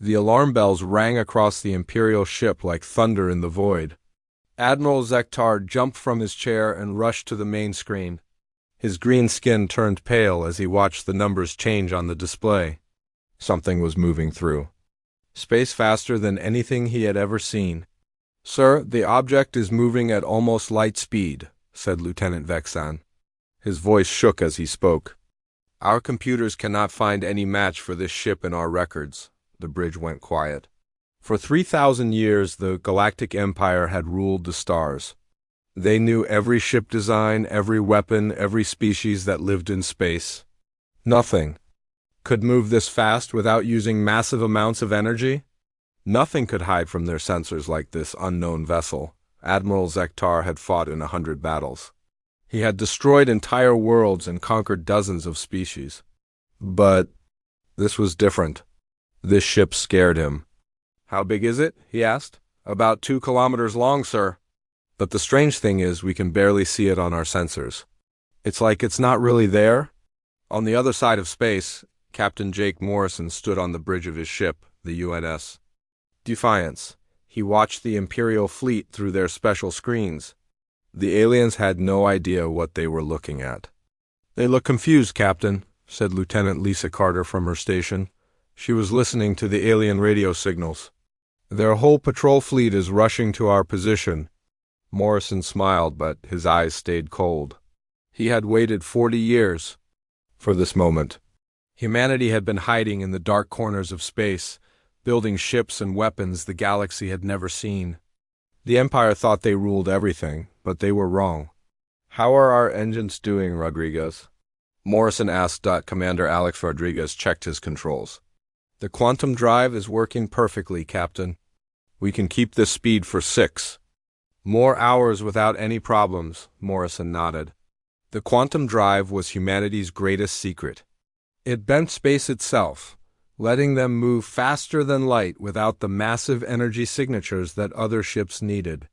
The alarm bells rang across the Imperial ship like thunder in the void. Admiral Zektar jumped from his chair and rushed to the main screen. His green skin turned pale as he watched the numbers change on the display. Something was moving through space faster than anything he had ever seen. "Sir, the object is moving at almost light speed," said Lieutenant Vexan. His voice shook as he spoke. "Our computers cannot find any match for this ship in our records." The bridge went quiet. For 3,000 years, the Galactic Empire had ruled the stars. They knew every ship design, every weapon, every species that lived in space. Nothing could move this fast without using massive amounts of energy. Nothing could hide from their sensors like this unknown vessel. Admiral Zektar had fought in 100 battles. He had destroyed entire worlds and conquered dozens of species. But this was different. This ship scared him. "How big is it?" he asked. "About 2 kilometers long, sir. But the strange thing is we can barely see it on our sensors. It's like it's not really there." On the other side of space, Captain Jake Morrison stood on the bridge of his ship, the UNS Defiance. He watched the Imperial fleet through their special screens. The aliens had no idea what they were looking at. "They look confused, Captain," said Lieutenant Lisa Carter from her station. She was listening to the alien radio signals. "Their whole patrol fleet is rushing to our position." Morrison smiled, but his eyes stayed cold. He had waited 40 years for this moment. Humanity had been hiding in the dark corners of space, building ships and weapons the galaxy had never seen. The Empire thought they ruled everything, but they were wrong. "How are our engines doing, Rodriguez?" Morrison asked. Commander Alex Rodriguez checked his controls. "The quantum drive is working perfectly, Captain. We can keep this speed for 6 more hours without any problems," Morrison nodded. The quantum drive was humanity's greatest secret. It bent space itself, letting them move faster than light without the massive energy signatures that other ships needed.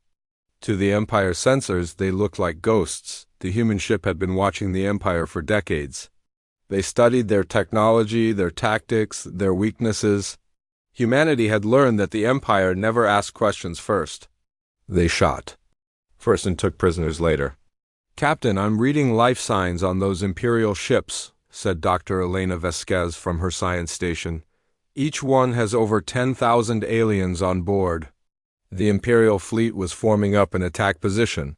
To the Empire's sensors, they looked like ghosts. The human ship had been watching the Empire for decades. They studied their technology, their tactics, their weaknesses. Humanity had learned that the Empire never asked questions first. They shot first and took prisoners later. "Captain, I'm reading life signs on those Imperial ships," said Dr. Elena Vesquez from her science station. "Each one has over 10,000 aliens on board." The Imperial fleet was forming up an attack position.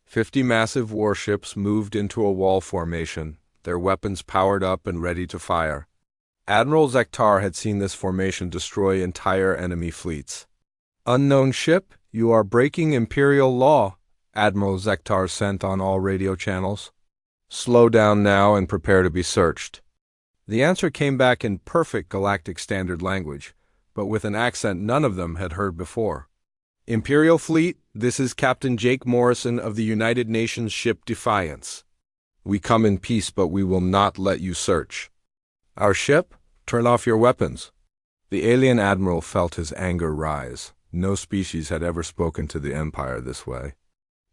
50 massive warships moved into a wall formation, their weapons powered up and ready to fire. Admiral Zektar had seen this formation destroy entire enemy fleets. "Unknown ship, you are breaking Imperial law," Admiral Zektar sent on all radio channels. "Slow down now and prepare to be searched." The answer came back in perfect Galactic Standard language, but with an accent none of them had heard before. "Imperial Fleet, this is Captain Jake Morrison of the United Nations ship Defiance. We come in peace, but we will not let you search." "Our ship? Turn off your weapons." The alien admiral felt his anger rise. No species had ever spoken to the Empire this way.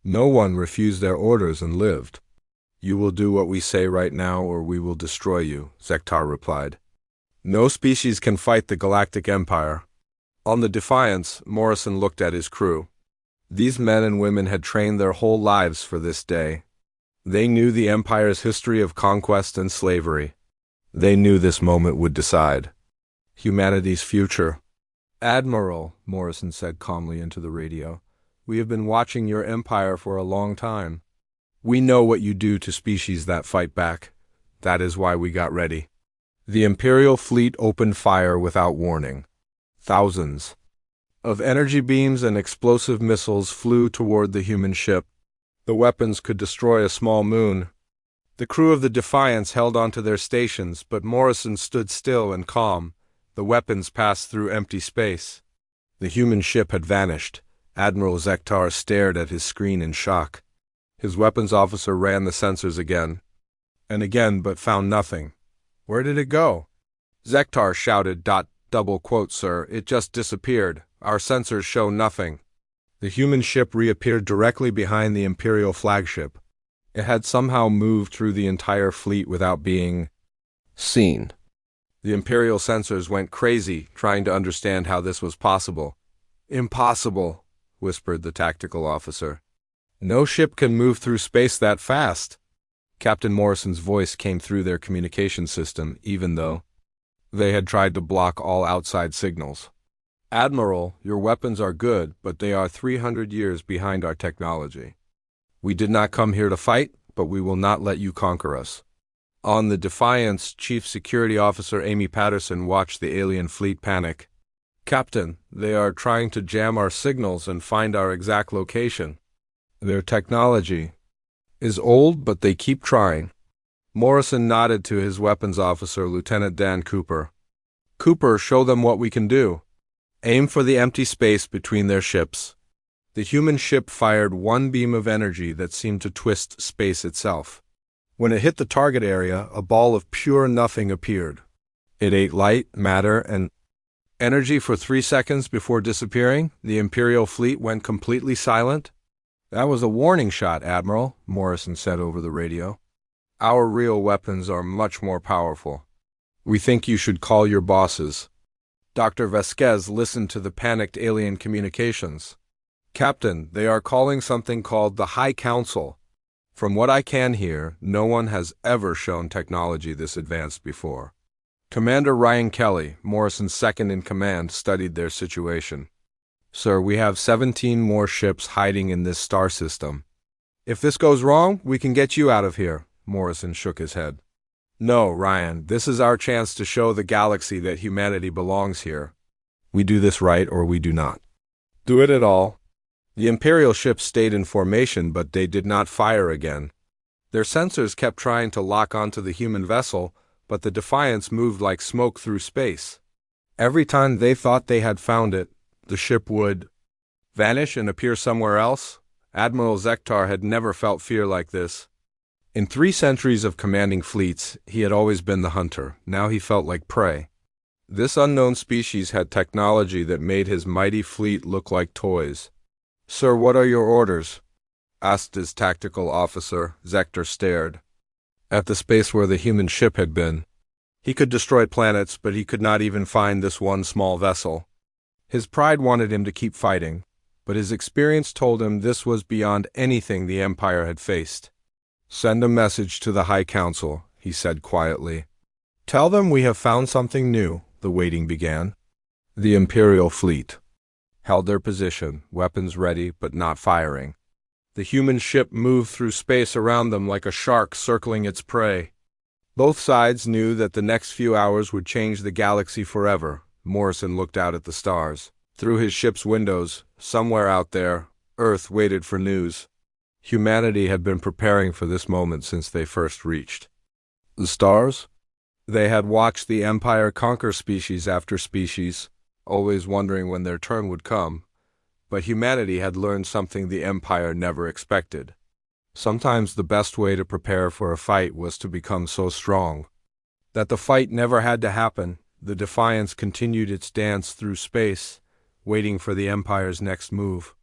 No one refused their orders and lived. "You will do what we say right now, or we will destroy you," Zektar replied. "No species can fight the Galactic Empire." On the Defiance, Morrison looked at his crew. These men and women had trained their whole lives for this day. They knew the Empire's history of conquest and slavery. They knew this moment would decide humanity's future. "Admiral," Morrison said calmly into the radio, "we have been watching your empire for a long time. We know what you do to species that fight back. That is why we got ready." The Imperial fleet opened fire without warning. Thousands of energy beams and explosive missiles flew toward the human ship. The weapons could destroy a small moon. The crew of the Defiance held onto their stations, but Morrison stood still and calm. The weapons passed through empty space. The human ship had vanished. Admiral Zektar stared at his screen in shock. His weapons officer ran the sensors again and again, but found nothing. "Where did it go?" Zektar shouted. "Double quote, sir. It just disappeared. Our sensors show nothing." The human ship reappeared directly behind the Imperial flagship. It had somehow moved through the entire fleet without being seen. The Imperial sensors went crazy, trying to understand how this was possible. Impossible, whispered the tactical officer. No ship can move through space that fast. Captain Morrison's voice came through their communication system, even though they had tried to block all outside signals. Admiral, your weapons are good, but they are 300 years behind our technology. We did not come here to fight, but we will not let you conquer us. On the Defiance, Chief Security Officer Amy Patterson watched the alien fleet panic. Captain, they are trying to jam our signals and find our exact location. Their technology is old, but they keep trying. Morrison nodded to his weapons officer, Lieutenant Dan Cooper. Cooper, show them what we can do. Aim for the empty space between their ships. The human ship fired one beam of energy that seemed to twist space itself. When it hit the target area, a ball of pure nothing appeared. It ate light, matter, and energy for 3 seconds before disappearing. The Imperial fleet went completely silent. That was a warning shot, Admiral, Morrison said over the radio. Our real weapons are much more powerful. We think you should call your bosses. Dr. Vasquez listened to the panicked alien communications. Captain, they are calling something called the High Council. From what I can hear, no one has ever shown technology this advanced before. Commander Ryan Kelly, Morrison's second-in-command, studied their situation. Sir, we have 17 more ships hiding in this star system. If this goes wrong, we can get you out of here. Morrison shook his head. No, Ryan, this is our chance to show the galaxy that humanity belongs here. We do this right or we do not. Do it at all. The Imperial ships stayed in formation, but they did not fire again. Their sensors kept trying to lock onto the human vessel, but the Defiance moved like smoke through space. Every time they thought they had found it, the ship would vanish and appear somewhere else. Admiral Zektar had never felt fear like this. In 3 centuries of commanding fleets, he had always been the hunter. Now he felt like prey. This unknown species had technology that made his mighty fleet look like toys. Sir, what are your orders? Asked his tactical officer. Zektar stared at the space where the human ship had been. He could destroy planets, but he could not even find this one small vessel. His pride wanted him to keep fighting, but his experience told him this was beyond anything the Empire had faced. Send a message to the High Council, he said quietly. Tell them we have found something new, the waiting began. The Imperial fleet held their position, weapons ready but not firing. The human ship moved through space around them like a shark circling its prey. Both sides knew that the next few hours would change the galaxy forever. Morrison looked out at the stars. Through his ship's windows, somewhere out there, Earth waited for news. Humanity had been preparing for this moment since they first reached the stars. They had watched the Empire conquer species after species, always wondering when their turn would come. But humanity had learned something the Empire never expected. Sometimes the best way to prepare for a fight was to become so strong that the fight never had to happen. The Defiance continued its dance through space, waiting for the Empire's next move.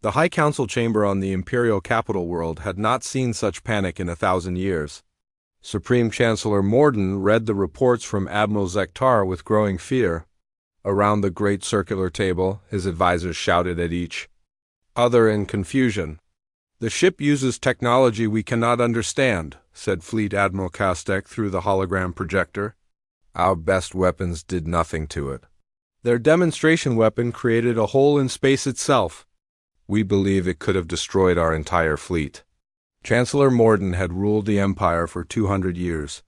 The High Council chamber on the Imperial capital world had not seen such panic in 1,000 years. Supreme Chancellor Morden read the reports from Admiral Zektar with growing fear. Around the great circular table, his advisors shouted at each other in confusion. The ship uses technology we cannot understand, said Fleet Admiral Kastek through the hologram projector. Our best weapons did nothing to it. Their demonstration weapon created a hole in space itself. We believe it could have destroyed our entire fleet. Chancellor Morden had ruled the Empire for 200 years.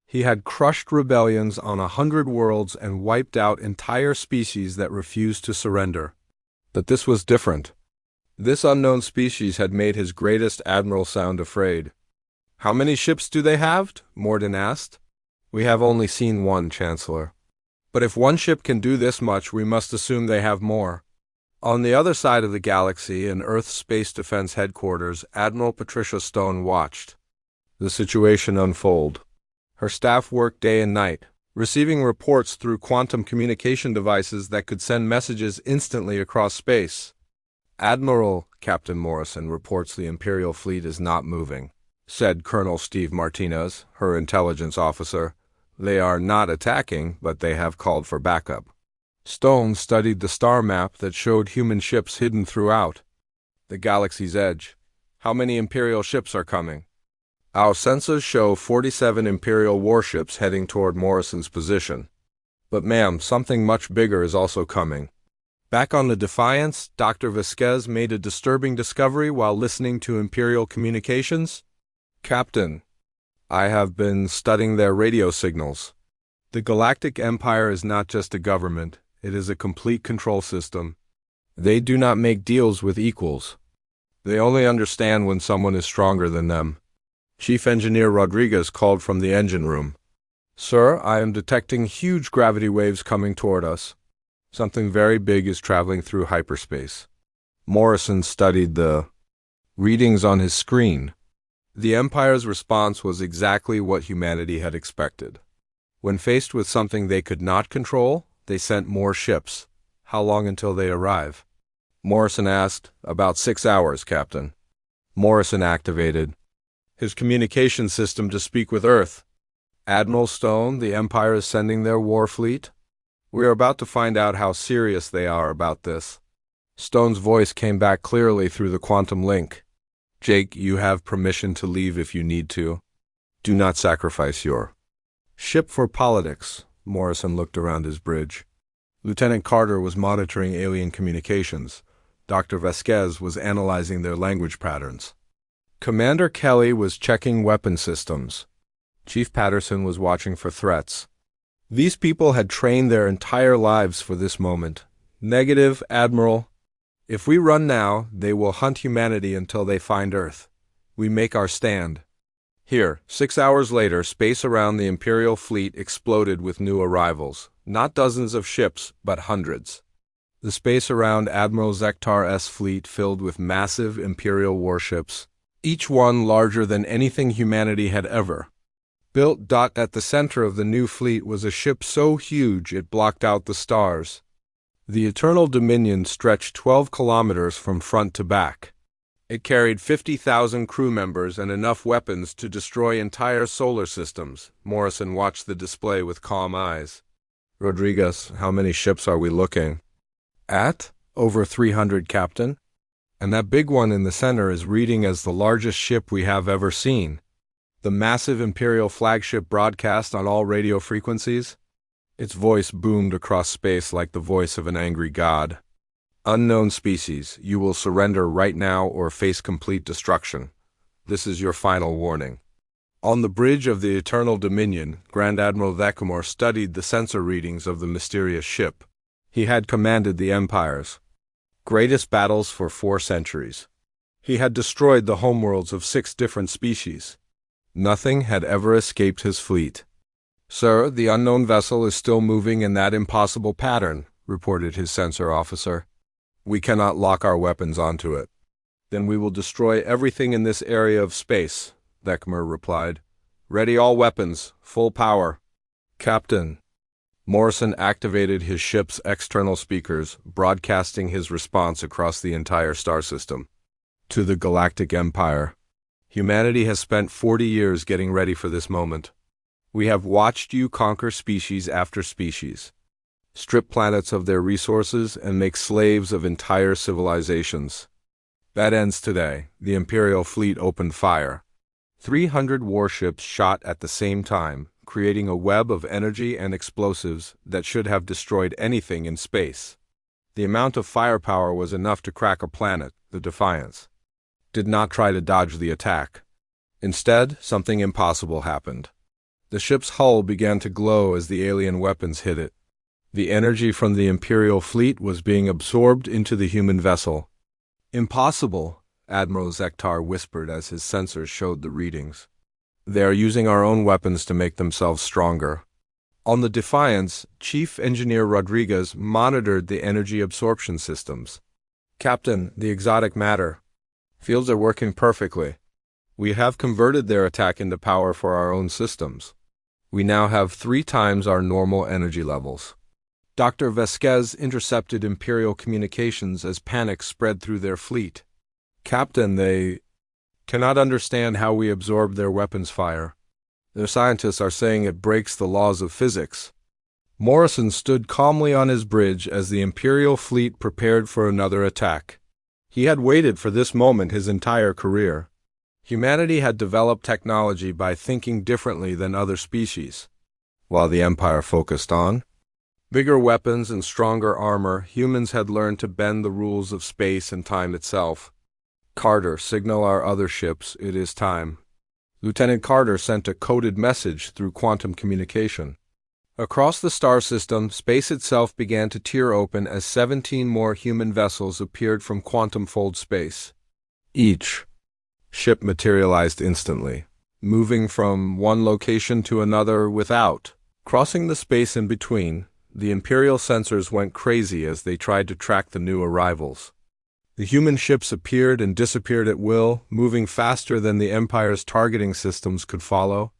He had crushed rebellions on 100 worlds and wiped out entire species that refused to surrender. But this was different. This unknown species had made his greatest admiral sound afraid. How many ships do they have? Morden asked. We have only seen one, Chancellor. But if one ship can do this much, we must assume they have more. On the other side of the galaxy, in Earth's Space Defense Headquarters, Admiral Patricia Stone watched the situation unfold. Her staff worked day and night, receiving reports through quantum communication devices that could send messages instantly across space. Admiral, Captain Morrison reports the Imperial fleet is not moving, said Colonel Steve Martinez, her intelligence officer. They are not attacking, but they have called for backup. Stone studied the star map that showed human ships hidden throughout the galaxy's edge. How many Imperial ships are coming? Our sensors show 47 Imperial warships heading toward Morrison's position. But ma'am, something much bigger is also coming. Back on the Defiance, Dr. Vasquez made a disturbing discovery while listening to Imperial communications. Captain, I have been studying their radio signals. The Galactic Empire is not just a government, it is a complete control system. They do not make deals with equals. They only understand when someone is stronger than them. Chief Engineer Rodriguez called from the engine room. Sir, I am detecting huge gravity waves coming toward us. Something very big is traveling through hyperspace. Morrison studied the readings on his screen. The Empire's response was exactly what humanity had expected. When faced with something they could not control, they sent more ships. How long until they arrive? Morrison asked. About 6 hours, Captain. Morrison activated his communication system to speak with Earth. Admiral Stone, the Empire is sending their war fleet. We are about to find out how serious they are about this. Stone's voice came back clearly through the quantum link. Jake, you have permission to leave if you need to. Do not sacrifice your ship for politics. Morrison looked around his bridge. Lieutenant Carter was monitoring alien communications. Dr. Vasquez was analyzing their language patterns. Commander Kelly was checking weapon systems. Chief Patterson was watching for threats. These people had trained their entire lives for this moment. Negative, Admiral. If we run now, they will hunt humanity until they find Earth. We make our stand. Here, 6 hours later, space around the Imperial fleet exploded with new arrivals. Not dozens of ships, but hundreds. The space around Admiral Zektar's fleet filled with massive Imperial warships, each one larger than anything humanity had ever built. At the center of the new fleet was a ship so huge it blocked out the stars. The Eternal Dominion stretched 12 kilometers from front to back. It carried 50,000 crew members and enough weapons to destroy entire solar systems. Morrison watched the display with calm eyes. Rodriguez, how many ships are we looking at? Over 300, Captain. And that big one in the center is reading as the largest ship we have ever seen. The massive Imperial flagship broadcast on all radio frequencies. Its voice boomed across space like the voice of an angry god. Unknown species, you will surrender right now or face complete destruction. This is your final warning. On the bridge of the Eternal Dominion, Grand Admiral Vecamore studied the sensor readings of the mysterious ship. He had commanded the Empire's greatest battles for 4 centuries. He had destroyed the homeworlds of 6 different species. Nothing had ever escaped his fleet. Sir, the unknown vessel is still moving in that impossible pattern, reported his sensor officer. We cannot lock our weapons onto it. Then we will destroy everything in this area of space, Vecamore replied. Ready all weapons, full power. Captain. Morrison activated his ship's external speakers, broadcasting his response across the entire star system. To the Galactic Empire. Humanity has spent 40 years getting ready for this moment. We have watched you conquer species after species, strip planets of their resources, and make slaves of entire civilizations. That ends today. The Imperial fleet opened fire. 300 warships shot at the same time, creating a web of energy and explosives that should have destroyed anything in space. The amount of firepower was enough to crack a planet. The Defiance did not try to dodge the attack. Instead, something impossible happened. The ship's hull began to glow as the alien weapons hit it. The energy from the Imperial fleet was being absorbed into the human vessel. Impossible, Admiral Zektar whispered as his sensors showed the readings. They are using our own weapons to make themselves stronger. On the Defiance, Chief Engineer Rodriguez monitored the energy absorption systems. Captain, the exotic matter fields are working perfectly. We have converted their attack into power for our own systems. We now have 3 times our normal energy levels. Dr. Vasquez intercepted Imperial communications as panic spread through their fleet. Captain, they cannot understand how we absorbed their weapons fire. Their scientists are saying it breaks the laws of physics. Morrison stood calmly on his bridge as the Imperial fleet prepared for another attack. He had waited for this moment his entire career. Humanity had developed technology by thinking differently than other species. While the Empire focused on bigger weapons and stronger armor, humans had learned to bend the rules of space and time itself. Carter, signal our other ships, it is time. Lieutenant Carter sent a coded message through quantum communication. Across the star system, space itself began to tear open as 17 more human vessels appeared from quantum-fold space. Each ship materialized instantly, moving from one location to another without crossing the space in between. The Imperial sensors went crazy as they tried to track the new arrivals. The human ships appeared and disappeared at will, moving faster than the Empire's targeting systems could follow.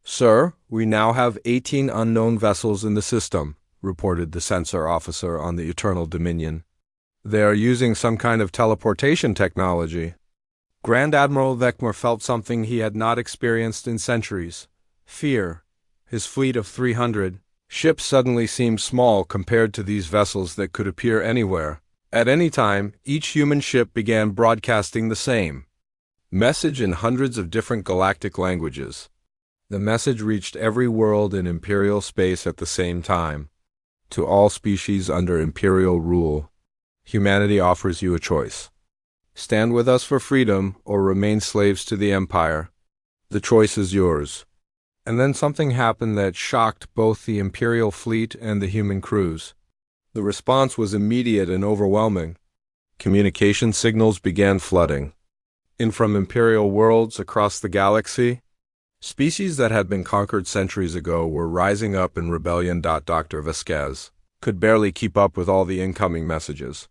"Sir, we now have 18 unknown vessels in the system," reported the sensor officer on the Eternal Dominion. "They are using some kind of teleportation technology." Grand Admiral Vekmar felt something he had not experienced in centuries: fear. His fleet of 300 ships suddenly seemed small compared to these vessels that could appear anywhere, at any time. Each human ship began broadcasting the same message in hundreds of different galactic languages. The message reached every world in Imperial space at the same time. To all species under Imperial rule, humanity offers you a choice. Stand with us for freedom or remain slaves to the Empire. The choice is yours. And then something happened that shocked both the Imperial fleet and the human crews. The response was immediate and overwhelming. Communication signals began flooding in from Imperial worlds across the galaxy. Species that had been conquered centuries ago were rising up in rebellion. Dr. Vasquez could barely keep up with all the incoming messages.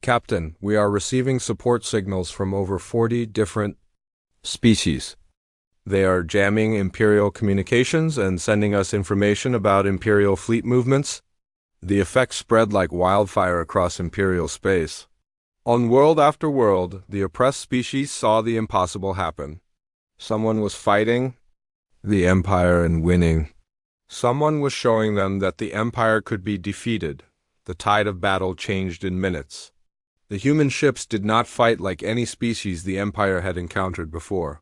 "Captain, we are receiving support signals from over 40 different species. They are jamming Imperial communications and sending us information about Imperial fleet movements." The effect spread like wildfire across Imperial space. On world after world, the oppressed species saw the impossible happen. Someone was fighting the Empire and winning. Someone was showing them that the Empire could be defeated. The tide of battle changed in minutes. The human ships did not fight like any species the Empire had encountered before.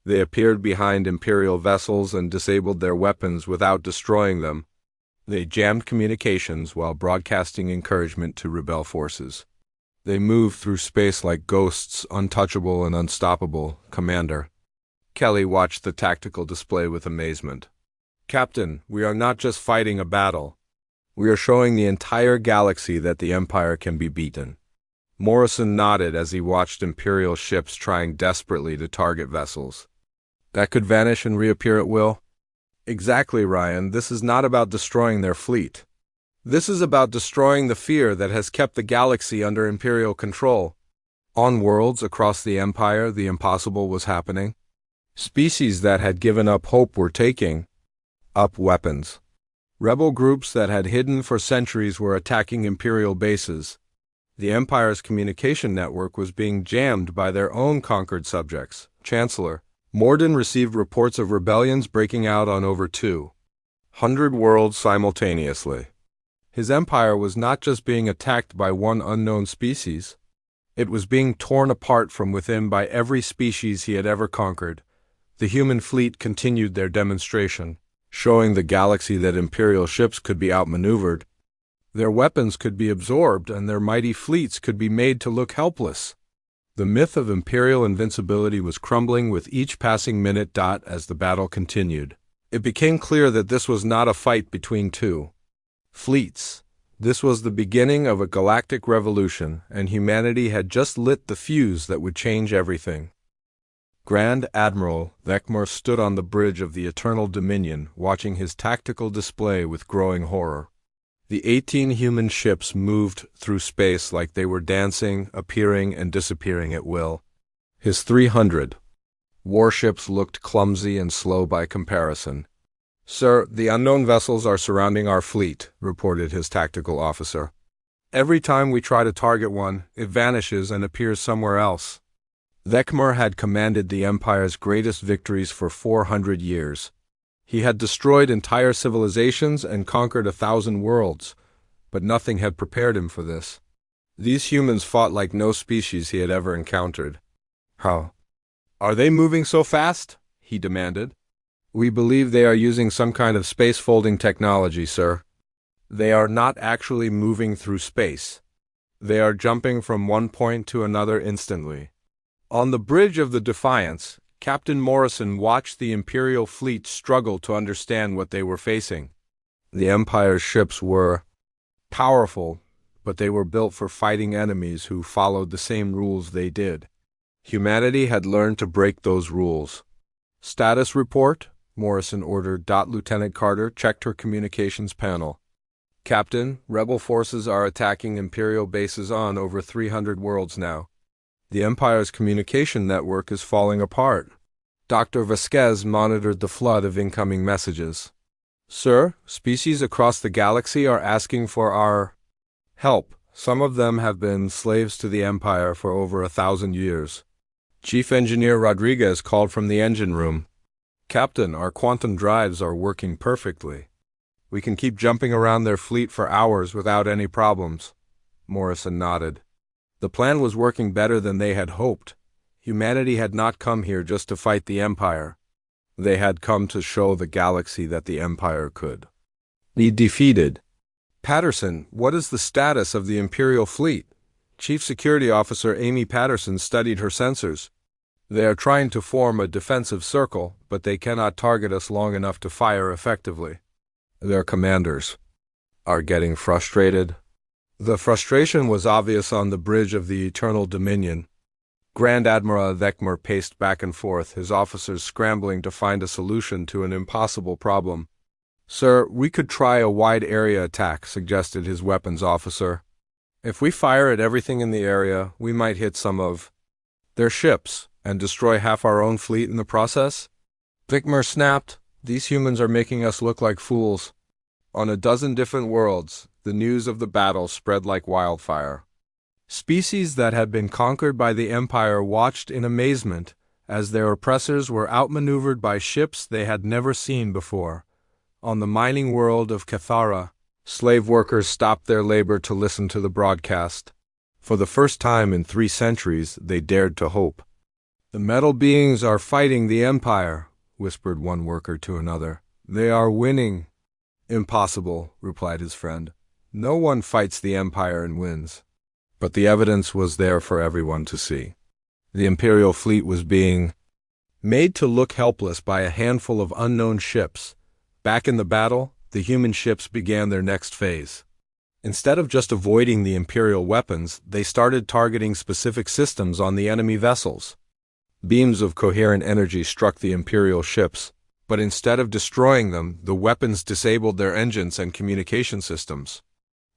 They appeared behind Imperial vessels and disabled their weapons without destroying them. They jammed communications while broadcasting encouragement to rebel forces. They moved through space like ghosts, untouchable and unstoppable. Commander Kelly watched the tactical display with amazement. "Captain, we are not just fighting a battle. We are showing the entire galaxy that the Empire can be beaten." Morrison nodded as he watched Imperial ships trying desperately to target vessels that could vanish and reappear at will. "Exactly, Ryan. This is not about destroying their fleet. This is about destroying the fear that has kept the galaxy under Imperial control." On worlds across the Empire, the impossible was happening. Species that had given up hope were taking up weapons. Rebel groups that had hidden for centuries were attacking Imperial bases. The Empire's communication network was being jammed by their own conquered subjects. Chancellor Morden received reports of rebellions breaking out on over 200 worlds simultaneously. His empire was not just being attacked by one unknown species. It was being torn apart from within by every species he had ever conquered. The human fleet continued their demonstration, showing the galaxy that Imperial ships could be outmaneuvered. Their weapons could be absorbed, and their mighty fleets could be made to look helpless. The myth of Imperial invincibility was crumbling with each passing minute. As the battle continued, it became clear that this was not a fight between two fleets. This was the beginning of a galactic revolution, and humanity had just lit the fuse that would change everything. Grand Admiral Vekmar stood on the bridge of the Eternal Dominion, watching his tactical display with growing horror. The 18 human ships moved through space like they were dancing, appearing and disappearing at will. His 300 warships looked clumsy and slow by comparison. "Sir, the unknown vessels are surrounding our fleet," reported his tactical officer. "Every time we try to target one, it vanishes and appears somewhere else." Vekmar had commanded the Empire's greatest victories for 400 years. He had destroyed entire civilizations and conquered 1,000 worlds, but nothing had prepared him for this. These humans fought like no species he had ever encountered. How are they moving so fast? He demanded. We believe they are using some kind of space-folding technology, sir. They are not actually moving through space. They are jumping from one point to another instantly. On the bridge of the Defiance, Captain Morrison watched the Imperial fleet struggle to understand what they were facing. The Empire's ships were powerful, but they were built for fighting enemies who followed the same rules they did. Humanity had learned to break those rules. Status report, Morrison ordered. Lieutenant Carter checked her communications panel. Captain, rebel forces are attacking Imperial bases on over 300 worlds now. The Empire's communication network is falling apart. Dr. Vasquez monitored the flood of incoming messages. Sir, species across the galaxy are asking for our help. Some of them have been slaves to the Empire for over 1,000 years. Chief Engineer Rodriguez called from the engine room. Captain, our quantum drives are working perfectly. We can keep jumping around their fleet for hours without any problems. Morrison nodded. The plan was working better than they had hoped. Humanity had not come here just to fight the Empire. They had come to show the galaxy that the Empire could be defeated. Patterson, what is the status of the Imperial fleet? Chief Security Officer Amy Patterson studied her sensors. They are trying to form a defensive circle, but they cannot target us long enough to fire effectively. Their commanders are getting frustrated. The frustration was obvious on the bridge of the Eternal Dominion. Grand Admiral Thekmer paced back and forth, his officers scrambling to find a solution to an impossible problem. Sir, we could try a wide-area attack, suggested his weapons officer. If we fire at everything in the area, we might hit some of their ships and destroy half our own fleet in the process. Thekmer snapped, these humans are making us look like fools. On a dozen different worlds, the news of the battle spread like wildfire. Species that had been conquered by the Empire watched in amazement as their oppressors were outmaneuvered by ships they had never seen before. On the mining world of Cathara, slave workers stopped their labor to listen to the broadcast. For the first time in 3 centuries, they dared to hope. The metal beings are fighting the Empire, whispered one worker to another. They are winning. Impossible, replied his friend. No one fights the Empire and wins. But the evidence was there for everyone to see. The Imperial fleet was being made to look helpless by a handful of unknown ships. Back in the battle, the human ships began their next phase. Instead of just avoiding the Imperial weapons, they started targeting specific systems on the enemy vessels. Beams of coherent energy struck the Imperial ships, but instead of destroying them, the weapons disabled their engines and communication systems.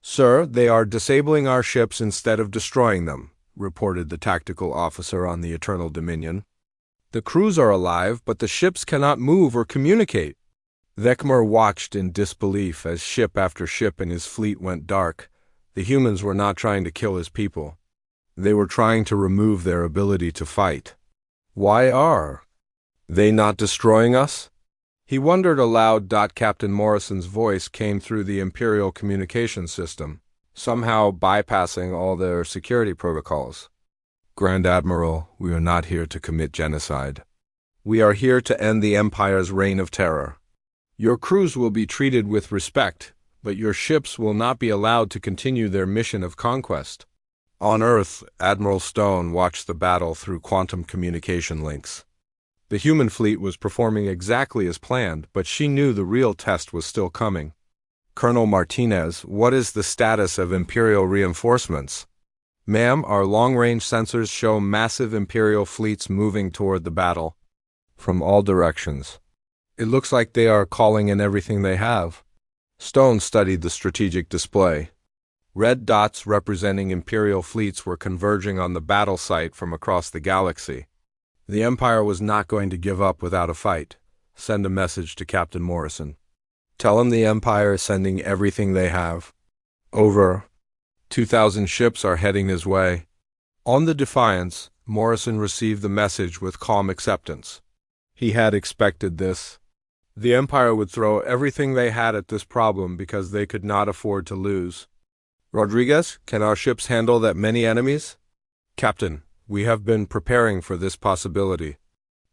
Sir, they are disabling our ships instead of destroying them, reported the tactical officer on the Eternal Dominion. The crews are alive, but the ships cannot move or communicate. Thekmer watched in disbelief as ship after ship in his fleet went dark. The humans were not trying to kill his people. They were trying to remove their ability to fight. Why are they not destroying us? He wondered aloud. Captain Morrison's voice came through the Imperial communication system, somehow bypassing all their security protocols. Grand Admiral, we are not here to commit genocide. We are here to end the Empire's reign of terror. Your crews will be treated with respect, but your ships will not be allowed to continue their mission of conquest. On Earth, Admiral Stone watched the battle through quantum communication links. The human fleet was performing exactly as planned, but she knew the real test was still coming. Colonel Martinez, what is the status of Imperial reinforcements? Ma'am, our long-range sensors show massive Imperial fleets moving toward the battle from all directions. It looks like they are calling in everything they have. Stone studied the strategic display. Red dots representing Imperial fleets were converging on the battle site from across the galaxy. The Empire was not going to give up without a fight. Send a message to Captain Morrison. Tell him the Empire is sending everything they have. Over. 2,000 ships are heading his way. On the Defiance, Morrison received the message with calm acceptance. He had expected this. The Empire would throw everything they had at this problem because they could not afford to lose. Rodriguez, can our ships handle that many enemies? Captain, we have been preparing for this possibility.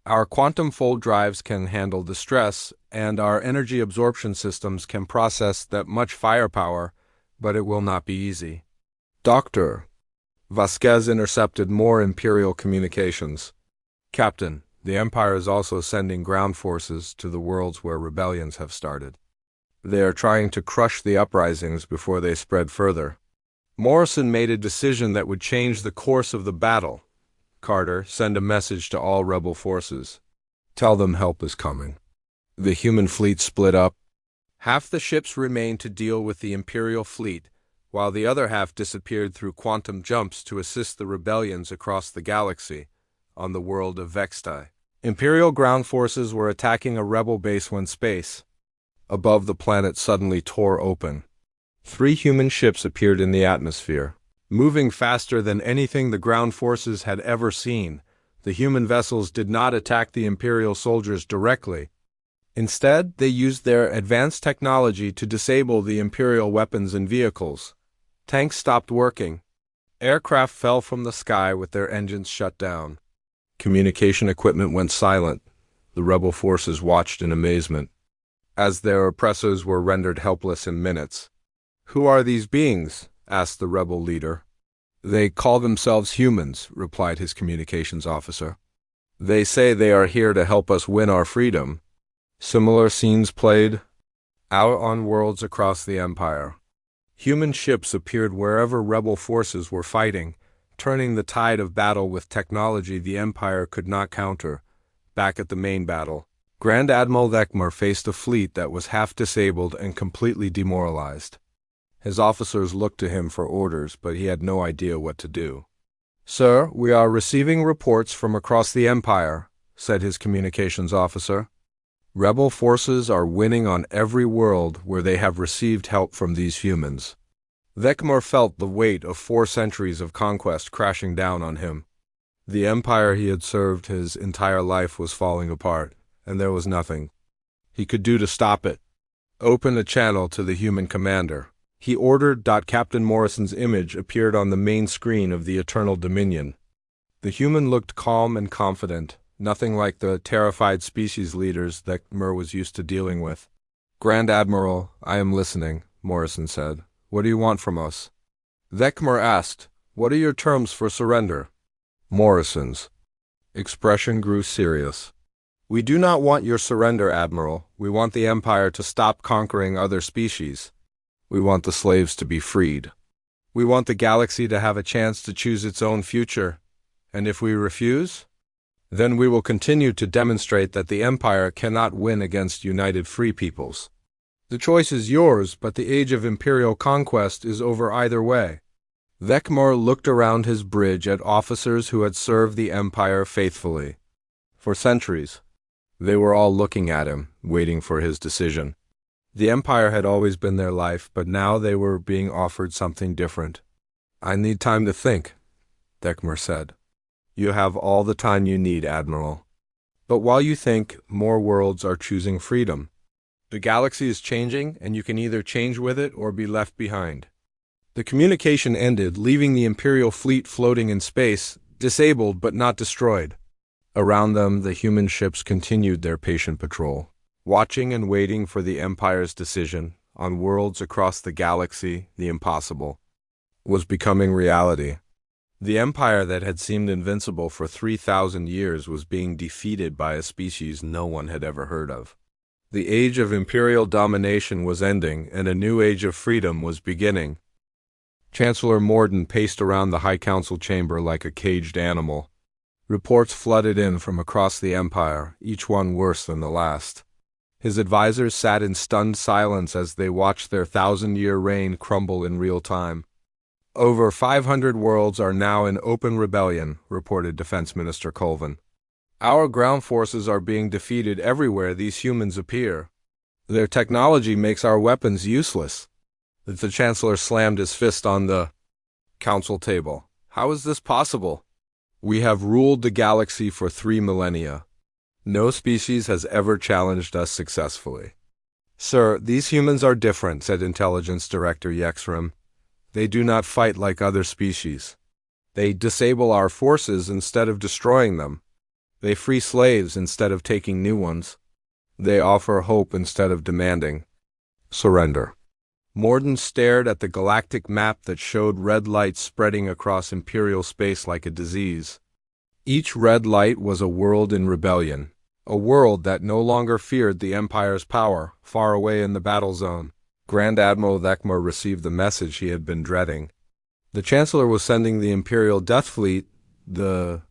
Our quantum fold drives can handle the stress, and our energy absorption systems can process that much firepower, but it will not be easy. Doctor, Vasquez intercepted more Imperial communications. Captain, the Empire is also sending ground forces to the worlds where rebellions have started. They are trying to crush the uprisings before they spread further. Morrison made a decision that would change the course of the battle. Carter, send a message to all rebel forces. Tell them help is coming. The human fleet split up. Half the ships remained to deal with the Imperial fleet, while the other half disappeared through quantum jumps to assist the rebellions across the galaxy on the world of Vextai. Imperial ground forces were attacking a rebel base when space above the planet suddenly tore open. 3 human ships appeared in the atmosphere. Moving faster than anything the ground forces had ever seen, the human vessels did not attack the Imperial soldiers directly. Instead, they used their advanced technology to disable the Imperial weapons and vehicles. Tanks stopped working. Aircraft fell from the sky with their engines shut down. Communication equipment went silent. The rebel forces watched in amazement, as their oppressors were rendered helpless in minutes. "Who are these beings?" asked the rebel leader. "They call themselves humans," replied his communications officer. "They say they are here to help us win our freedom." Similar scenes played out on worlds across the Empire. Human ships appeared wherever rebel forces were fighting, turning the tide of battle with technology the Empire could not counter. Back at the main battle, Grand Admiral Vekmar faced a fleet that was half disabled and completely demoralized. His officers looked to him for orders, but he had no idea what to do. "Sir, we are receiving reports from across the Empire," said his communications officer. "Rebel forces are winning on every world where they have received help from these humans." Vekmar felt the weight of 4 centuries of conquest crashing down on him. The empire he had served his entire life was falling apart, and there was nothing he could do to stop it. "Open a channel to the human commander," he ordered. Captain Morrison's image appeared on the main screen of the Eternal Dominion. The human looked calm and confident, nothing like the terrified species leaders that Vekmar was used to dealing with. "Grand Admiral, I am listening," Morrison said. "What do you want from us?" Vekmar asked, "What are your terms for surrender?" Morrison's expression grew serious. "We do not want your surrender, Admiral. We want the Empire to stop conquering other species. We want the slaves to be freed. We want the galaxy to have a chance to choose its own future. And if we refuse, then we will continue to demonstrate that the Empire cannot win against united free peoples. The choice is yours, but the age of imperial conquest is over either way." Vekmar looked around his bridge at officers who had served the Empire faithfully for centuries. They were all looking at him, waiting for his decision. The Empire had always been their life, but now they were being offered something different. "I need time to think," Vekmar said. "You have all the time you need, Admiral. But while you think, more worlds are choosing freedom. The galaxy is changing, and you can either change with it or be left behind." The communication ended, leaving the Imperial fleet floating in space, disabled but not destroyed. Around them, the human ships continued their patient patrol, watching and waiting for the Empire's decision. On worlds across the galaxy, the impossible was becoming reality. The Empire that had seemed invincible for 3,000 years was being defeated by a species no one had ever heard of. The age of imperial domination was ending, and a new age of freedom was beginning. Chancellor Morden paced around the High Council chamber like a caged animal. Reports flooded in from across the Empire, each one worse than the last. His advisors sat in stunned silence as they watched their 1,000-year reign crumble in real time. "Over 500 worlds are now in open rebellion," reported Defense Minister Colvin. "Our ground forces are being defeated everywhere these humans appear. Their technology makes our weapons useless." The Chancellor slammed his fist on the council table. "How is this possible? We have ruled the galaxy for 3 millennia. No species has ever challenged us successfully. Sir, these humans are different, said Intelligence Director Yexrim. They do not fight like other species. They disable our forces instead of destroying them. They free slaves instead of taking new ones. They offer hope instead of demanding surrender. Morden stared at the galactic map that showed red lights spreading across Imperial space like a disease. Each red light was a world in rebellion, a world that no longer feared the Empire's power, far away in the battle zone. Grand Admiral Thekmar received the message he had been dreading. The Chancellor was sending the Imperial Death Fleet, the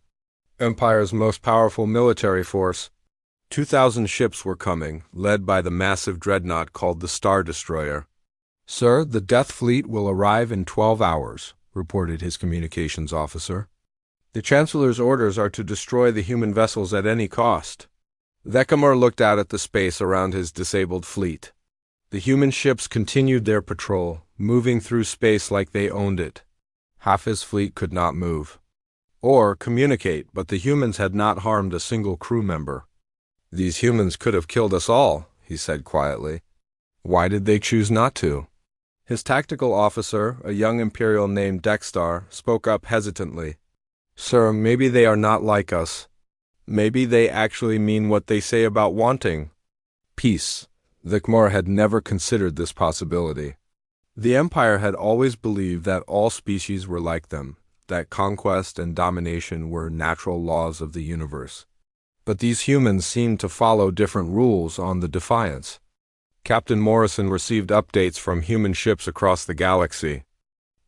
Empire's most powerful military force. 2,000 ships were coming, led by the massive dreadnought called the Star Destroyer. Sir, the Death Fleet will arrive in 12 hours, reported his communications officer. The Chancellor's orders are to destroy the human vessels at any cost. Thekmar looked out at the space around his disabled fleet. The human ships continued their patrol, moving through space like they owned it. Half his fleet could not move or communicate, but the humans had not harmed a single crew member. These humans could have killed us all, he said quietly. Why did they choose not to? His tactical officer, a young Imperial named Dextar, spoke up hesitantly. Sir, maybe they are not like us. Maybe they actually mean what they say about wanting peace. Thekmar had never considered this possibility. The Empire had always believed that all species were like them, that conquest and domination were natural laws of the universe. But these humans seemed to follow different rules on the Defiance. Captain Morrison received updates from human ships across the galaxy.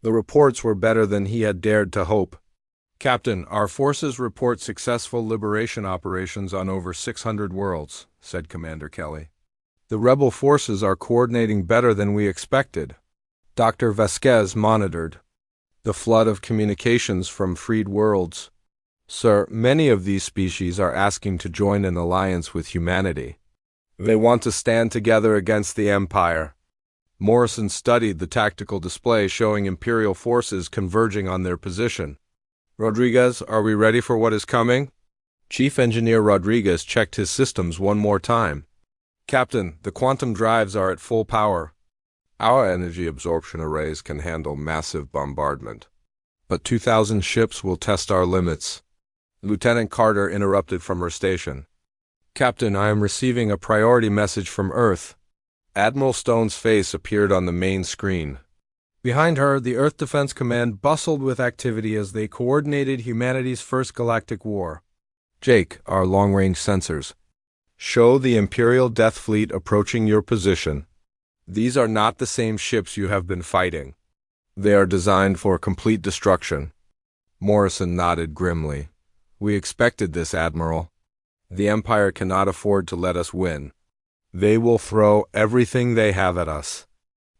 The reports were better than he had dared to hope. Captain, our forces report successful liberation operations on over 600 worlds, said Commander Kelly. The rebel forces are coordinating better than we expected. Dr. Vasquez monitored the flood of communications from freed worlds. Sir, many of these species are asking to join an alliance with humanity. They want to stand together against the Empire. Morrison studied the tactical display showing Imperial forces converging on their position. Rodriguez, are we ready for what is coming? Chief Engineer Rodriguez checked his systems one more time. Captain, the quantum drives are at full power. Our energy absorption arrays can handle massive bombardment. But 2,000 ships will test our limits. Lieutenant Carter interrupted from her station. Captain, I am receiving a priority message from Earth. Admiral Stone's face appeared on the main screen. Behind her, the Earth Defense Command bustled with activity as they coordinated humanity's first galactic war. Jake, our long-range sensors. Show the Imperial Death Fleet approaching your position. These are not the same ships you have been fighting. They are designed for complete destruction. Morrison nodded grimly. We expected this, Admiral. The Empire cannot afford to let us win. They will throw everything they have at us.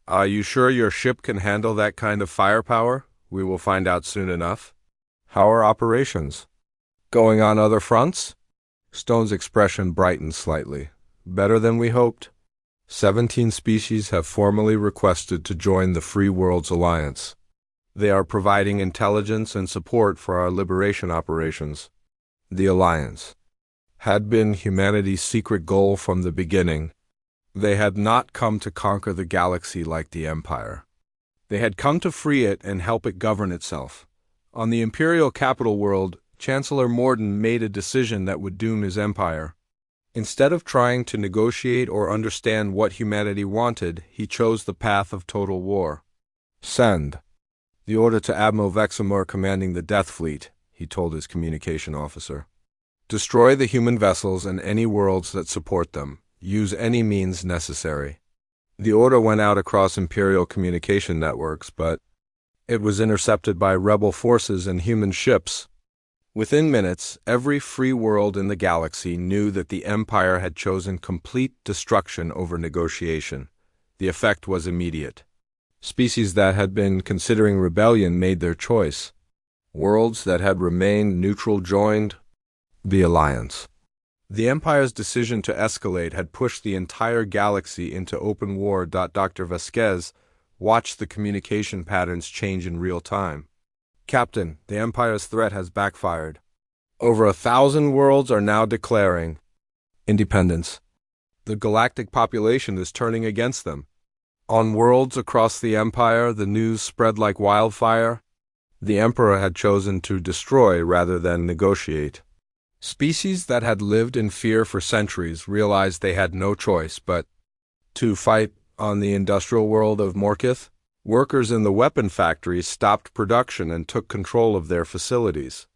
Are you sure your ship can handle that kind of firepower? We will find out soon enough. How are operations? Going on other fronts? Stone's expression brightened slightly. Better than we hoped. 17 species have formally requested to join the Free Worlds Alliance. They are providing intelligence and support for our liberation operations. The Alliance had been humanity's secret goal from the beginning. They had not come to conquer the galaxy like the Empire. They had come to free it and help it govern itself. On the Imperial capital world, Chancellor Morden made a decision that would doom his empire. Instead of trying to negotiate or understand what humanity wanted, he chose the path of total war. Send the order to Admiral Vexamur commanding the Death Fleet, he told his communication officer. Destroy the human vessels and any worlds that support them. Use any means necessary. The order went out across Imperial communication networks, but it was intercepted by rebel forces and human ships. Within minutes, every free world in the galaxy knew that the Empire had chosen complete destruction over negotiation. The effect was immediate. Species that had been considering rebellion made their choice. Worlds that had remained neutral joined the Alliance. The Empire's decision to escalate had pushed the entire galaxy into open war. Dr. Vasquez watched the communication patterns change in real time. Captain, the Empire's threat has backfired. Over 1,000 worlds are now declaring Independence. The galactic population is turning against them. On worlds across the Empire, the news spread like wildfire. The Emperor had chosen to destroy rather than negotiate. Species that had lived in fear for centuries realized they had no choice but to fight. On the industrial world of Morkith, workers in the weapon factories stopped production and took control of their facilities.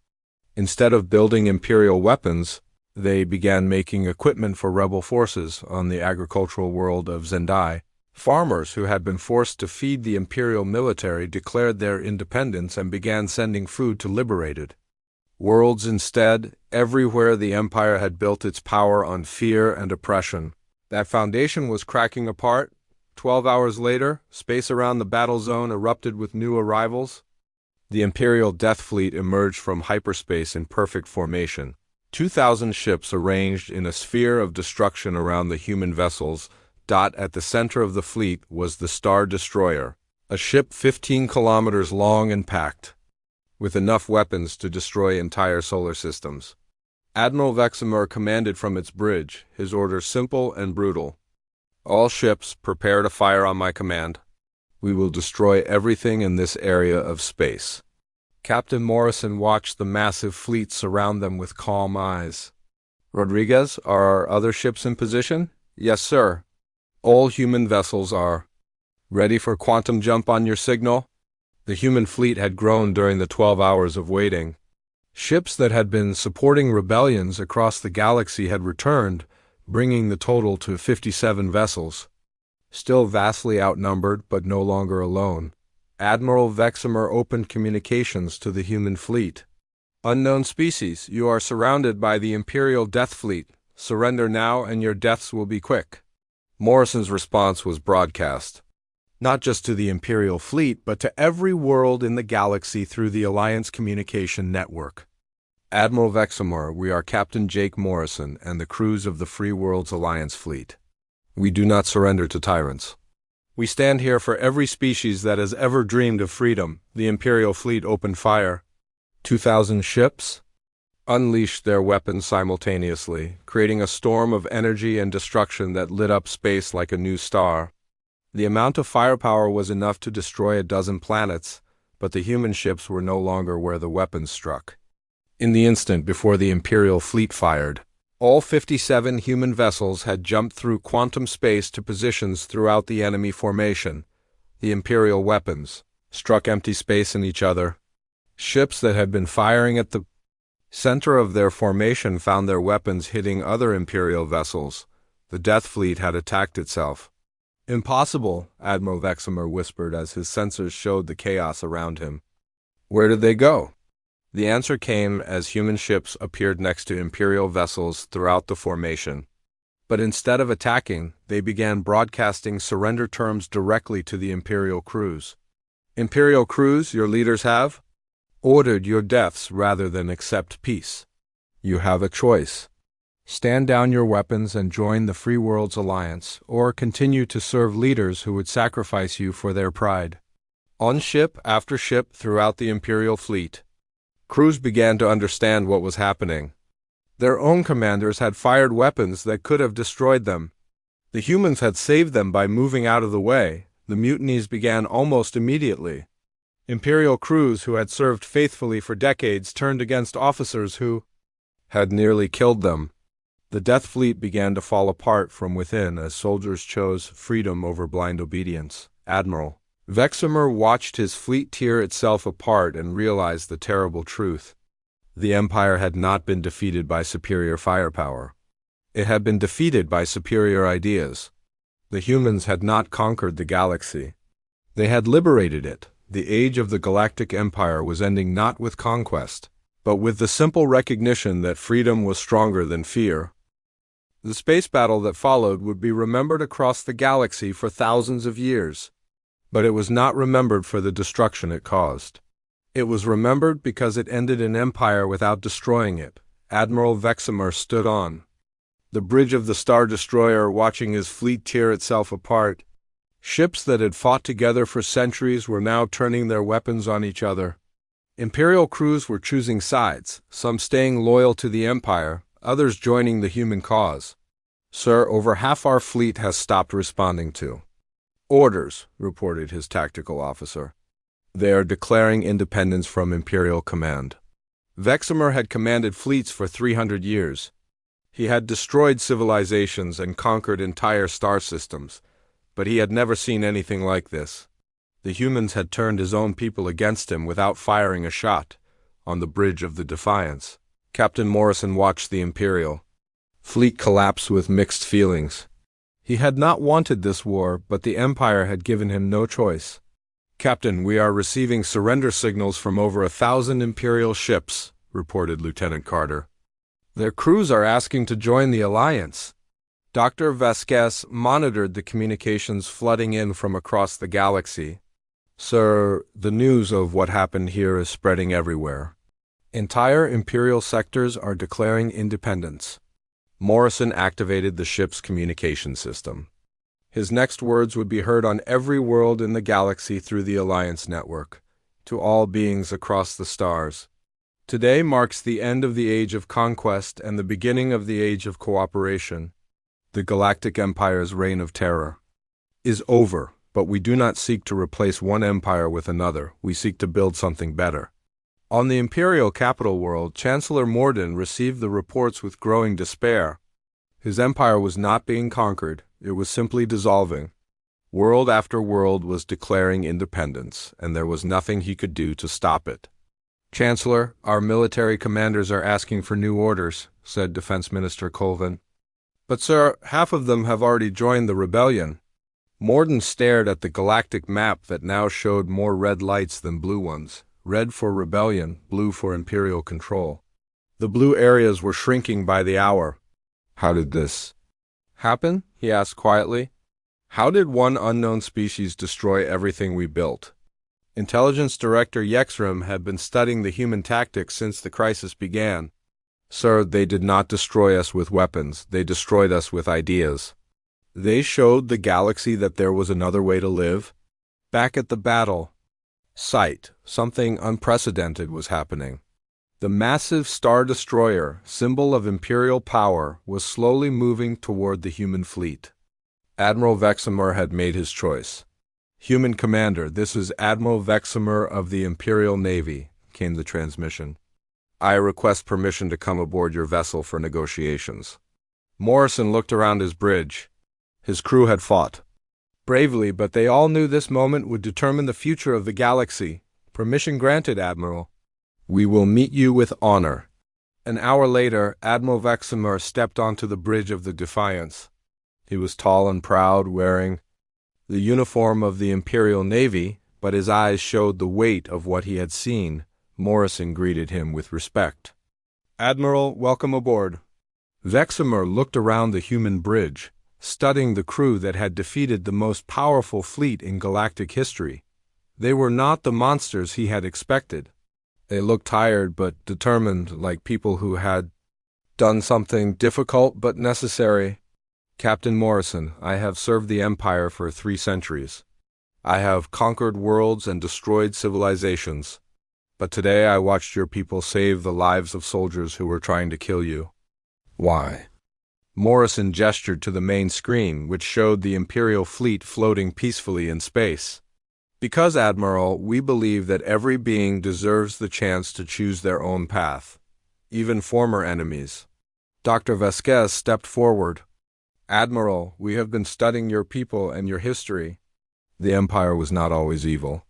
Instead of building Imperial weapons, they began making equipment for rebel forces. On the agricultural world of Zendai, farmers who had been forced to feed the Imperial military declared their independence and began sending food to liberated worlds instead. Everywhere the Empire had built its power on fear and oppression. That foundation was cracking apart. 12 hours later, space around the battle zone erupted with new arrivals. The Imperial Death Fleet emerged from hyperspace in perfect formation. 2,000 ships arranged in a sphere of destruction around the human vessels. At the center of the fleet was the Star Destroyer, a ship 15 kilometers long and packed with enough weapons to destroy entire solar systems. Admiral Vexamer commanded from its bridge, his orders simple and brutal. All ships, prepare to fire on my command. We will destroy everything in this area of space. Captain Morrison watched the massive fleet surround them with calm eyes. Rodriguez, are our other ships in position? Yes, sir. All human vessels are. Ready for quantum jump on your signal? The human fleet had grown during the 12 hours of waiting. Ships that had been supporting rebellions across the galaxy had returned, bringing the total to 57 vessels. Still vastly outnumbered, but no longer alone, Admiral Vexamer opened communications to the human fleet. Unknown species, you are surrounded by the Imperial Death Fleet. Surrender now and your deaths will be quick. Morrison's response was broadcast, not just to the Imperial fleet, but to every world in the galaxy through the Alliance Communication Network. Admiral Vexamer, we are Captain Jake Morrison and the crews of the Free Worlds Alliance fleet. We do not surrender to tyrants. We stand here for every species that has ever dreamed of freedom. The Imperial fleet opened fire. 2,000 ships unleashed their weapons simultaneously, creating a storm of energy and destruction that lit up space like a new star. The amount of firepower was enough to destroy a dozen planets, but the human ships were no longer where the weapons struck. In the instant before the Imperial fleet fired, all 57 human vessels had jumped through quantum space to positions throughout the enemy formation. The Imperial weapons struck empty space in each other. Ships that had been firing at the center of their formation found their weapons hitting other Imperial vessels. The Death Fleet had attacked itself. Impossible, Admiral Vexamer whispered as his sensors showed the chaos around him. Where did they go? The answer came as human ships appeared next to Imperial vessels throughout the formation. But instead of attacking, they began broadcasting surrender terms directly to the Imperial crews. Imperial crews, your leaders have ordered your deaths rather than accept peace. You have a choice. Stand down your weapons and join the Free Worlds Alliance, or continue to serve leaders who would sacrifice you for their pride. On ship after ship throughout the Imperial fleet, crews began to understand what was happening. Their own commanders had fired weapons that could have destroyed them. The humans had saved them by moving out of the way. The mutinies began almost immediately. Imperial crews who had served faithfully for decades turned against officers who had nearly killed them. The Death Fleet began to fall apart from within as soldiers chose freedom over blind obedience. Admiral Vexamer watched his fleet tear itself apart and realized the terrible truth. The Empire had not been defeated by superior firepower. It had been defeated by superior ideas. The humans had not conquered the galaxy. They had liberated it. The age of the Galactic Empire was ending not with conquest, but with the simple recognition that freedom was stronger than fear. The space battle that followed would be remembered across the galaxy for thousands of years. But it was not remembered for the destruction it caused. It was remembered because it ended an empire without destroying it. Admiral Vexamer stood on the bridge of the Star Destroyer, watching his fleet tear itself apart. Ships that had fought together for centuries were now turning their weapons on each other. Imperial crews were choosing sides, some staying loyal to the Empire, others joining the human cause. Sir, over half our fleet has stopped responding to orders, reported his tactical officer. They are declaring independence from Imperial command. Vexamer had commanded fleets for 300 years. He had destroyed civilizations and conquered entire star systems, but he had never seen anything like this. The humans had turned his own people against him without firing a shot, on the bridge of the Defiance. Captain Morrison watched the Imperial fleet collapse with mixed feelings. He had not wanted this war, but the Empire had given him no choice. Captain, we are receiving surrender signals from over 1,000 Imperial ships, reported Lieutenant Carter. Their crews are asking to join the Alliance. Dr. Vasquez monitored the communications flooding in from across the galaxy. Sir, the news of what happened here is spreading everywhere. Entire Imperial sectors are declaring independence. Morrison activated the ship's communication system. His next words would be heard on every world in the galaxy through the Alliance network, to all beings across the stars. Today marks the end of the Age of Conquest and the beginning of the Age of Cooperation. The Galactic Empire's reign of terror is over, but we do not seek to replace one empire with another. We seek to build something better. On the Imperial capital world, Chancellor Morden received the reports with growing despair. His empire was not being conquered, it was simply dissolving. World after world was declaring independence, and there was nothing he could do to stop it. Chancellor, our military commanders are asking for new orders, said Defense Minister Colvin. But sir, half of them have already joined the rebellion. Morden stared at the galactic map that now showed more red lights than blue ones. Red for rebellion, blue for Imperial control. The blue areas were shrinking by the hour. How did this happen? He asked quietly. How did one unknown species destroy everything we built? Intelligence Director Yexram had been studying the human tactics since the crisis began. Sir, they did not destroy us with weapons, they destroyed us with ideas. They showed the galaxy that there was another way to live. Back at the battle site, something unprecedented was happening. The massive Star Destroyer, symbol of Imperial power, was slowly moving toward the human fleet. Admiral Vexamer had made his choice. Human Commander, this is Admiral Vexamer of the Imperial Navy, came the transmission. I request permission to come aboard your vessel for negotiations. Morrison looked around his bridge. His crew had fought bravely, but they all knew this moment would determine the future of the galaxy. Permission granted, Admiral. We will meet you with honor. An hour later, Admiral Vexamer stepped onto the bridge of the Defiance. He was tall and proud, wearing the uniform of the Imperial Navy, but his eyes showed the weight of what he had seen. Morrison greeted him with respect. Admiral, welcome aboard. Vexamer looked around the human bridge, studying the crew that had defeated the most powerful fleet in galactic history. They were not the monsters he had expected. They looked tired but determined, like people who had done something difficult but necessary. Captain Morrison, I have served the Empire for 3 centuries. I have conquered worlds and destroyed civilizations. But today I watched your people save the lives of soldiers who were trying to kill you. Why? Morrison gestured to the main screen, which showed the Imperial fleet floating peacefully in space. Because, Admiral, we believe that every being deserves the chance to choose their own path, even former enemies. Dr. Vasquez stepped forward. Admiral, we have been studying your people and your history. The Empire was not always evil.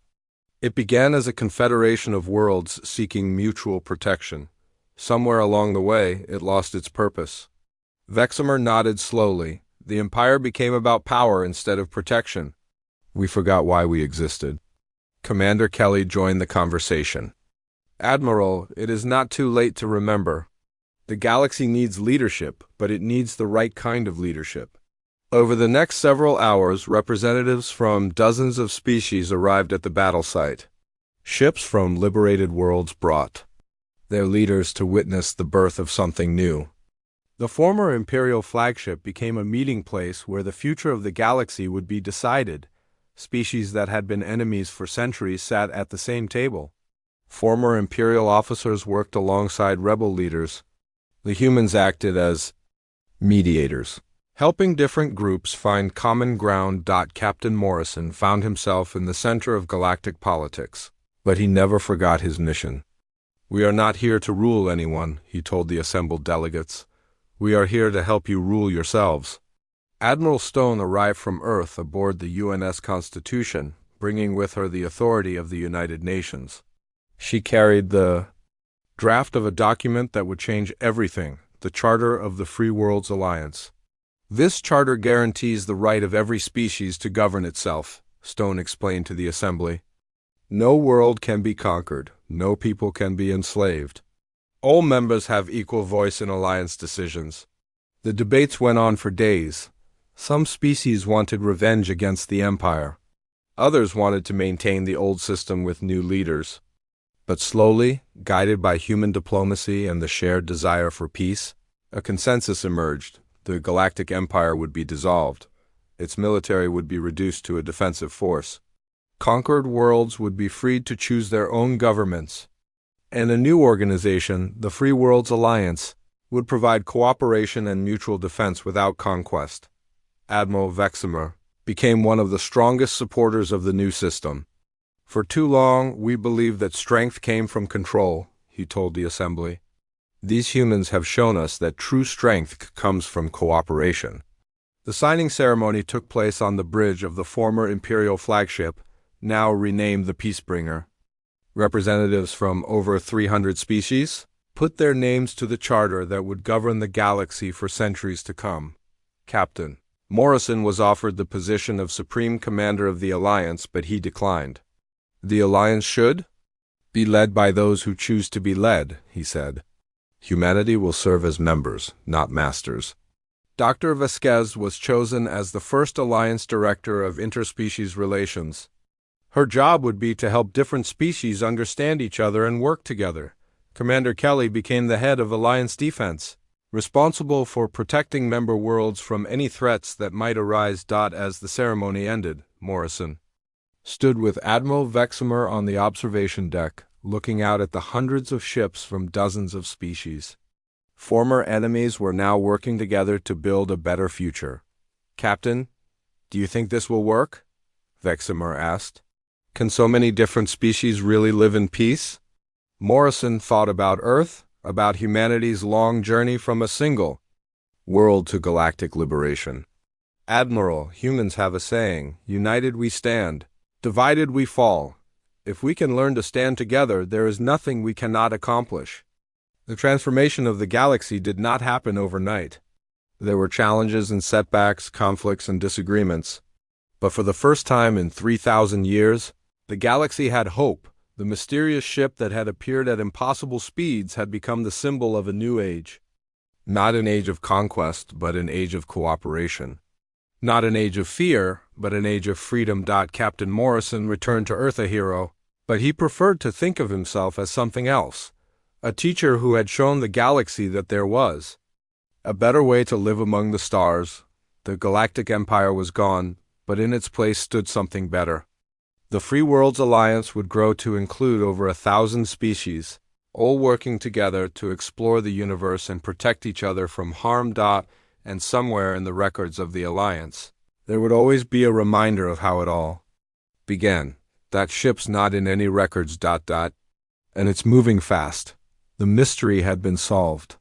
It began as a confederation of worlds seeking mutual protection. Somewhere along the way, it lost its purpose. Vexamer nodded slowly. The Empire became about power instead of protection. We forgot why we existed. Commander Kelly joined the conversation. Admiral, it is not too late to remember. The galaxy needs leadership, but it needs the right kind of leadership. Over the next several hours, representatives from dozens of species arrived at the battle site. Ships from liberated worlds brought their leaders to witness the birth of something new. The former Imperial flagship became a meeting place where the future of the galaxy would be decided. Species that had been enemies for centuries sat at the same table. Former Imperial officers worked alongside rebel leaders. The humans acted as mediators, Helping different groups find common ground. Captain Morrison found himself in the center of galactic politics, but he never forgot his mission. "We are not here to rule anyone," he told the assembled delegates. "We are here to help you rule yourselves." Admiral Stone arrived from Earth aboard the UNS Constitution, bringing with her the authority of the United Nations. She carried the draft of a document that would change everything, the Charter of the Free Worlds Alliance. "This charter guarantees the right of every species to govern itself," Stone explained to the assembly. "No world can be conquered, no people can be enslaved. All members have equal voice in alliance decisions." The debates went on for days. Some species wanted revenge against the Empire. Others wanted to maintain the old system with new leaders. But slowly, guided by human diplomacy and the shared desire for peace, a consensus emerged. The Galactic Empire would be dissolved. Its military would be reduced to a defensive force. Conquered worlds would be freed to choose their own governments. And a new organization, the Free Worlds Alliance, would provide cooperation and mutual defense without conquest. Admiral Veximer became one of the strongest supporters of the new system. "For too long, we believed that strength came from control," he told the assembly. "These humans have shown us that true strength comes from cooperation." The signing ceremony took place on the bridge of the former Imperial flagship, now renamed the Peacebringer. Representatives from over 300 species put their names to the charter that would govern the galaxy for centuries to come. Captain Morrison was offered the position of Supreme Commander of the Alliance, but he declined. "The Alliance should be led by those who choose to be led," he said. "Humanity will serve as members, not masters." Dr. Vasquez was chosen as the first Alliance Director of Interspecies Relations. Her job would be to help different species understand each other and work together. Commander Kelly became the head of Alliance Defense, responsible for protecting member worlds from any threats that might arise. As the ceremony ended, Morrison stood with Admiral Veximer on the observation deck, looking out at the hundreds of ships from dozens of species. Former enemies were now working together to build a better future. "Captain, do you think this will work?" Veximer asked. "Can so many different species really live in peace?" Morrison thought about Earth, about humanity's long journey from a single world to galactic liberation. "Admiral, humans have a saying, 'United we stand, divided we fall.' If we can learn to stand together, there is nothing we cannot accomplish." The transformation of the galaxy did not happen overnight. There were challenges and setbacks, conflicts and disagreements. But for the first time in 3,000 years, the galaxy had hope. The mysterious ship that had appeared at impossible speeds had become the symbol of a new age. Not an age of conquest, but an age of cooperation. Not an age of fear, but an age of freedom. Captain Morrison returned to Earth a hero, but he preferred to think of himself as something else. A teacher who had shown the galaxy that there was a better way to live among the stars. The Galactic Empire was gone, but in its place stood something better. The Free Worlds Alliance would grow to include over 1,000 species, all working together to explore the universe and protect each other from harm. And somewhere in the records of the Alliance, there would always be a reminder of how it all began. That ship's not in any records. And it's moving fast. The mystery had been solved.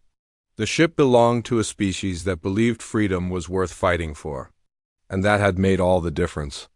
The ship belonged to a species that believed freedom was worth fighting for. And that had made all the difference.